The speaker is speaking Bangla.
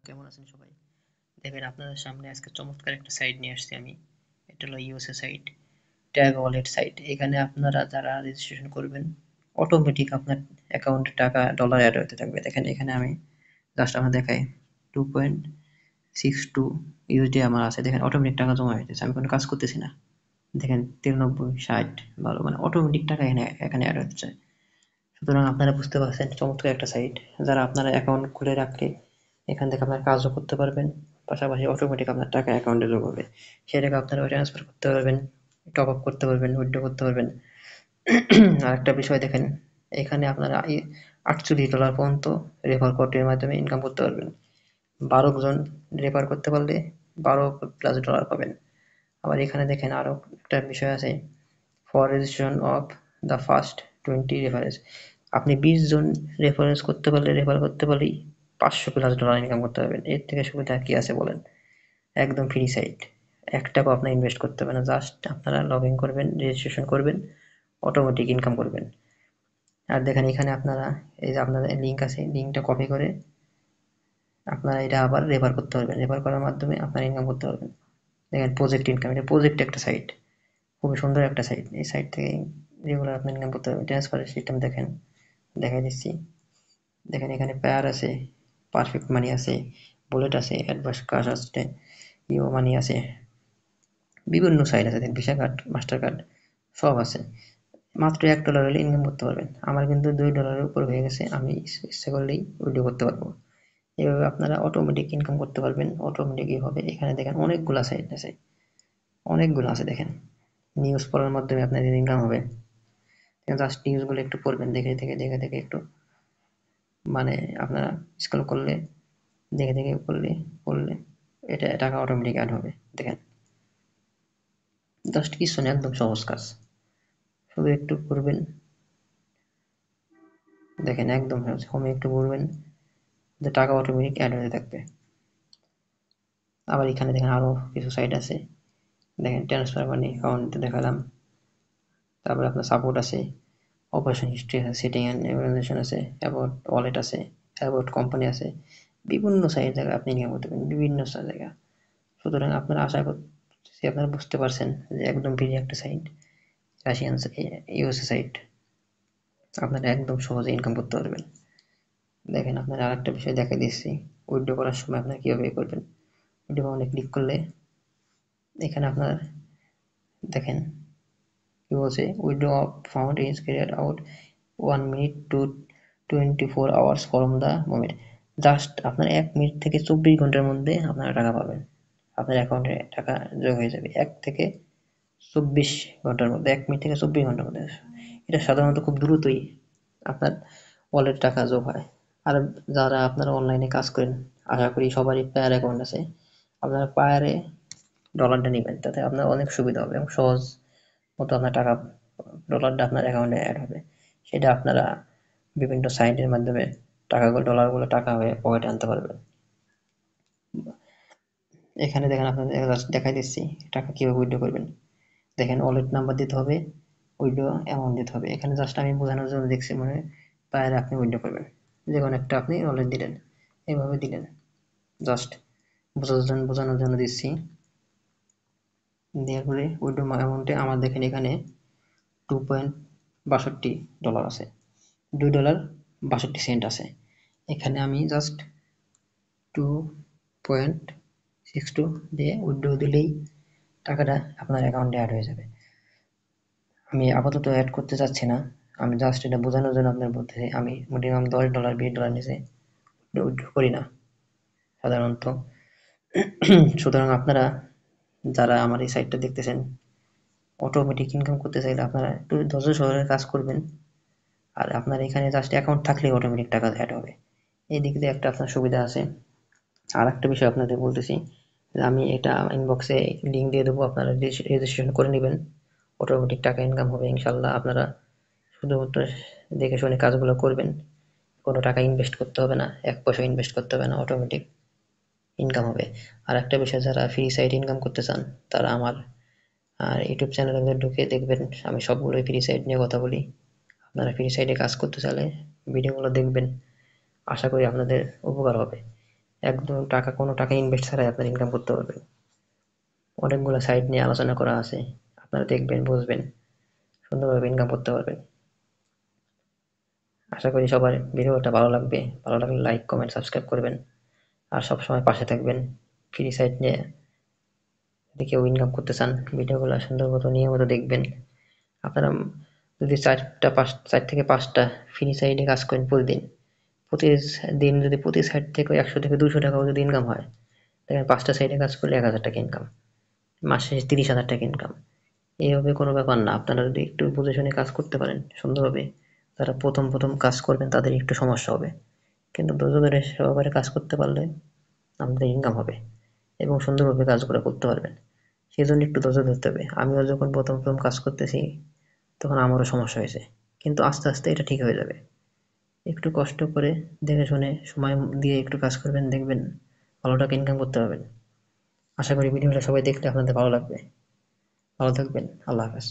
কেমন আছেন সবাই? দেখেন আপনাদের সামনে আজকে চমৎকার একটা সাইট নিয়ে আসছি আমি। এটা হলো USA site, tag wallet site. এখানে আপনারা যারা রেজিস্ট্রেশন করবেন, অটোমেটিক আপনার অ্যাকাউন্টে টাকা ডলার অ্যাড হতে থাকবে। দেখেন এখানে আমি জাস্ট আপনার দেখাই 2.62 ইউএসডি আমার আছে। দেখেন অটোমেটিক টাকা জমা হইতেছে। আমি কোনো কাজ করতেছি না। দেখেন 93, 60, 12 মানে অটোমেটিক টাকা এখানে অ্যাড হচ্ছে। সুতরাং আপনারা বুঝতে পারছেন চমৎকার একটা সাইট। যারা আপনারা অ্যাকাউন্ট খুলে রাখলে এখান থেকে আপনারা কাজও করতে পারবেন, পাশাপাশি অটোমেটিক আপনার টাকা অ্যাকাউন্টে যোগ হবে। সেই টাকা আপনারা ট্রান্সফার করতে পারবেন, টপ আপ করতে পারবেন, উইথড্র করতে পারবেন। আরেকটা বিষয় দেখেন, এখানে আপনারা $48 পর্যন্ত রেফার কোডের মাধ্যমে ইনকাম করতে পারবেন। 12 জন রেফার করতে পারলে 12+ ডলার পাবেন। আবার এখানে দেখেন আরো একটা বিষয় আছে, for registration of the first 20 reference. আপনি 20 জন রেফার করতে পারলেই $500+ ইনকাম করতে পারবেন। এর থেকে সুবিধা কি আছে বলেন? একদম ফ্রি সাইট। 1 টাকাও আপনার ইনভেস্ট করতে হবে না। জাস্ট আপনারা লগ ইন করবেন, রেজিস্ট্রেশন করবেন, অটোমেটিক ইনকাম করবেন। আর দেখেন এখানে আপনারা এই যে আপনাদের লিঙ্ক আছে, লিঙ্কটা কপি করে আপনারা এটা আবার রেফার করতে পারবেন। রেফার করার মাধ্যমে আপনারা ইনকাম করতে পারবেন। দেখেন প্রজেক্ট ইনকাম, এটা প্রজেক্ট একটা সাইট, খুবই সুন্দর একটা সাইট। এই সাইট থেকে রেগুলার আপনি ইনকাম করতে পারবেন। ট্রান্সফারের সিস্টেম দেখেন, দেখাই দিচ্ছি। দেখেন এখানে পেয়ার আছে, পারফেক্ট মানি আছে, বুলেট আছে, অ্যাডভান্স কার্ড আছে, ইও মানি আছে, বিভিন্ন সাইট আছে। দেখেন ভিসা কার্ড, মাস্টার কার্ড সব আছে। মাত্র $1 হলে ইনকাম করতে পারবেন। আমার কিন্তু $2 উপর হয়ে গেছে, আমি ইচ্ছা করলেই উইথড্র করতে পারবো। এভাবে আপনারা অটোমেটিক ইনকাম করতে পারবেন। অটোমেটিকই হবে। এখানে দেখেন অনেকগুলা সাইট আছে, অনেকগুলো আছে। দেখেন নিউজ পড়ার মাধ্যমে আপনাদের ইনকাম হবে। জাস্ট নিউজগুলো একটু পড়বেন, দেখে একটু মানে আপনারা স্ক্রল করলে, দেখে পড়লে এটা টাকা অটোমেটিক অ্যাড হবে। দেখেন জাস্ট কিছু না, একদম সহজ কাজ। শুধু একটু পড়বেন, দেখেন একদম সহজ। হোমে একটু পড়বেন, যে টাকা অটোমেটিক অ্যাড হতে থাকবে। আবার এখানে দেখেন আরো কিছু সাইট আছে। দেখেন ট্রান্সফার মানি অ্যাকাউন্ট দেখালাম, তারপরে আপনার সাপোর্ট আছে, অপারেশন হিস্ট্রি আছে, সেটিং অ্যান্ড অর্গানাইজেশন আছে, অ্যাবাউট ওয়ালেট আছে, অ্যাবাউট কোম্পানি আছে। বিভিন্ন সাইট জায়গায় আপনি ইনকাম করতে পারেন, বিভিন্ন জায়গা। সুতরাং আপনারা আশা করছি আপনারা বুঝতে পারছেন যে একদম ফ্রি একটা সাইট, রাশিয়ান ইউএসএ সাইট। আপনারা একদম সহজে ইনকাম করতে পারবেন। দেখেন আপনার আরেকটা বিষয় দেখাই দিচ্ছি, উইথড্র করার সময় আপনারা কিভাবে করবেন। উইথড্র বাটনে ক্লিক করলে এখানে আপনার দেখেন কি বলছে, withdraw found is carried out 1 minute to 24 hours from the moment। Just আপনার 1 মিনিট থেকে 24 ঘন্টার মধ্যে আপনারা টাকা পাবেন। আপনার অ্যাকাউন্টে টাকা যোগ হয়ে যাবে 1 থেকে 24 ঘন্টার মধ্যে, 1 মিনিট থেকে 24 ঘন্টার মধ্যে। এটা সাধারণত খুব দ্রুতই আপনার ওয়ালেটে টাকা যোগ হয়। আর যারা আপনারা অনলাইনে কাজ করেন, আশা করি সবারই পায়ার অ্যাকাউন্ট আছে। আপনারা পায়ারে ডলারটা নেবেন, তাতে আপনার অনেক সুবিধা হবে এবং সহজ মতো আপনার টাকা ডলারটা আপনার অ্যাকাউন্টে অ্যাড হবে। সেটা আপনারা বিভিন্ন সাইটের মাধ্যমে টাকাগুলো, ডলারগুলো টাকা হয়ে পকেটে আনতে পারবেন। এখানে দেখেন আপনাদের দেখাই দিচ্ছি টাকা কিভাবে উইথড্র করবেন। দেখেন ওয়ালেট নাম্বার দিতে হবে, উইথড্র অ্যামাউন্ট দিতে হবে। এখানে জাস্ট আমি বোঝানোর জন্য দেখছি, মানে পায়ে আপনি উইথড্র করবেন, যে কোনো একটা আপনি ওয়ালেট দিলেন, এইভাবে দিলেন। জাস্ট বোঝানোর জন্য দিচ্ছি। দেওয়ার পরে উইথড্র অ্যামাউন্টে আমার দেখেন এখানে $2.62 আছে, $2.62 আছে। এখানে আমি জাস্ট 2.62 দিয়ে উইথড্র দিলেই টাকাটা আপনার অ্যাকাউন্টে অ্যাড হয়ে যাবে। আমি আপাতত অ্যাড করতে চাচ্ছি না, আমি জাস্ট এটা বোঝানোর জন্য আপনার বলতেছি। আমি মিনিমাম $10, $20 নিচে উইথড্র করি না সাধারণত। সুতরাং আপনারা যারা আমার এই সাইটটা দেখতেছেন, অটোমেটিক ইনকাম করতে চাইলে আপনারা একটু ধৈর্য সহকারে কাজ করবেন। আর আপনার এখানে জাস্ট অ্যাকাউন্ট থাকলেই অটোমেটিক টাকা অ্যাড হবে। এই দিক দিয়ে একটা আপনার সুবিধা আছে। আর একটা বিষয় আপনাদের বলতেছি, আমি এটা ইনবক্সে লিঙ্ক দিয়ে দেবো, আপনারা রেজিস্ট্রেশন করে নেবেন, অটোমেটিক টাকা ইনকাম হবে ইনশাল্লাহ। আপনারা শুধুমাত্র দেখে শুনে কাজগুলো করবেন, কোনো টাকা ইনভেস্ট করতে হবে না, 1 পয়সা ইনভেস্ট করতে হবে না, অটোমেটিক ইনকাম হবে। আর একটা বিষয়, যারা ফ্রি সাইট ইনকাম করতে চান তারা আমার ইউটিউব চ্যানেলে ঢুকে দেখবেন, আমি সবগুলোই ফ্রি সাইট নিয়ে কথা বলি। আপনারা ফ্রি সাইটে কাজ করতে চাইলে ভিডিওগুলো দেখবেন, আশা করি আপনাদের উপকার হবে। একদম কোনো টাকা ইনভেস্ট ছাড়াই আপনারা ইনকাম করতে পারবেন। অনেকগুলো সাইট নিয়ে আলোচনা করা আছে, আপনারা দেখবেন, বুঝবেন, সুন্দরভাবে ইনকাম করতে পারবেন। আশা করি সবার ভিডিওটা ভালো লাগবে। ভালো লাগলে লাইক, কমেন্ট, সাবস্ক্রাইব করবেন। আর সবসময় পাশে থাকবেন। ফ্রি সাইট নিয়ে যদি কেউ ইনকাম করতে চান, ভিডিওগুলো সুন্দর মতো নিয়মিত দেখবেন। আপনারা যদি 4 থেকে 5টা ফ্রি সাইটে কাজ করেন প্রতিদিন, প্রতিদিন যদি প্রতি সাইট থেকে 100 থেকে 200 টাকাও যদি ইনকাম হয়, দেখেন 5টা সাইটে কাজ করলে 1000 টাকা ইনকাম, মাস শেষে 30,000 টাকা ইনকাম। এইভাবে কোনো ব্যাপার না, আপনারা যদি একটু বুঝে শুনে কাজ করতে পারেন সুন্দরভাবে, যারা প্রথম প্রথম কাজ করবেন তাদের একটু সমস্যা হবে, কিন্তু ধৈর্য ধরে সহকারে কাজ করতে পারলে আপনাদের ইনকাম হবে এবং সুন্দরভাবে কাজগুলো করতে পারবেন। সেই জন্য একটু ধৈর্য ধরতে হবে। আমিও যখন প্রথম প্রথম কাজ করতেছি তখন আমারও সমস্যা হয়েছে, কিন্তু আস্তে আস্তে এটা ঠিক হয়ে যাবে। একটু কষ্ট করে দেখে শুনে সময় দিয়ে একটু কাজ করবেন, দেখবেন ভালো টাকা ইনকাম করতে পারবেন। আশা করি ভিডিওটা সবাই দেখলে আপনাদের ভালো লাগবে। ভালো থাকবেন। আল্লাহ হাফেজ।